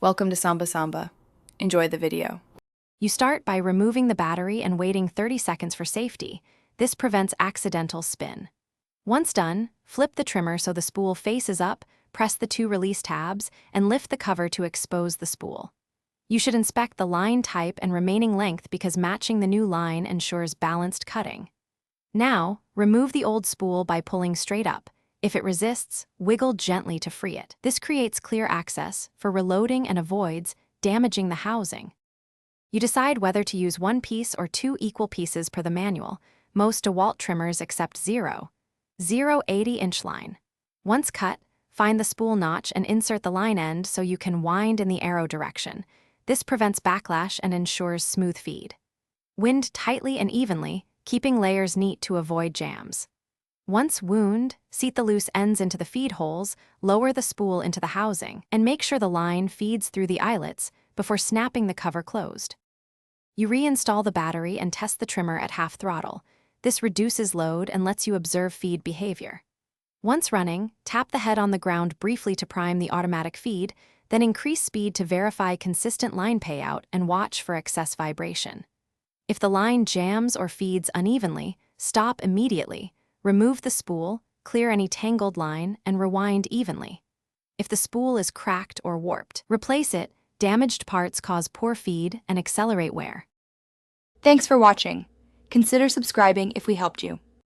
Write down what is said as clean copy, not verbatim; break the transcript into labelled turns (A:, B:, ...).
A: Welcome to Samba Samba. Enjoy the video.
B: You start by removing the battery and waiting 30 seconds for safety. This prevents accidental spin. Once done, flip the trimmer so the spool faces up, press the 2 release tabs, and lift the cover to expose the spool. You should inspect the line type and remaining length because matching the new line ensures balanced cutting. Now, remove the old spool by pulling straight up. If it resists, wiggle gently to free it. This creates clear access for reloading and avoids damaging the housing. You decide whether to use 1 piece or 2 equal pieces per the manual. Most Dewalt trimmers accept 0 80-inch line. Once cut, find the spool notch and insert the line end so you can wind in the arrow direction. This prevents backlash and ensures smooth feed. Wind tightly and evenly, keeping layers neat to avoid jams. Once wound, seat the loose ends into the feed holes, lower the spool into the housing, and make sure the line feeds through the eyelets before snapping the cover closed. You reinstall the battery and test the trimmer at half throttle. This reduces load and lets you observe feed behavior. Once running, tap the head on the ground briefly to prime the automatic feed, then increase speed to verify consistent line payout and watch for excess vibration. If the line jams or feeds unevenly, stop immediately. Remove the spool, clear any tangled line, and rewind evenly. If the spool is cracked or warped, replace it. Damaged parts cause poor feed and accelerate wear.
C: Thanks for watching. Consider subscribing if we helped you.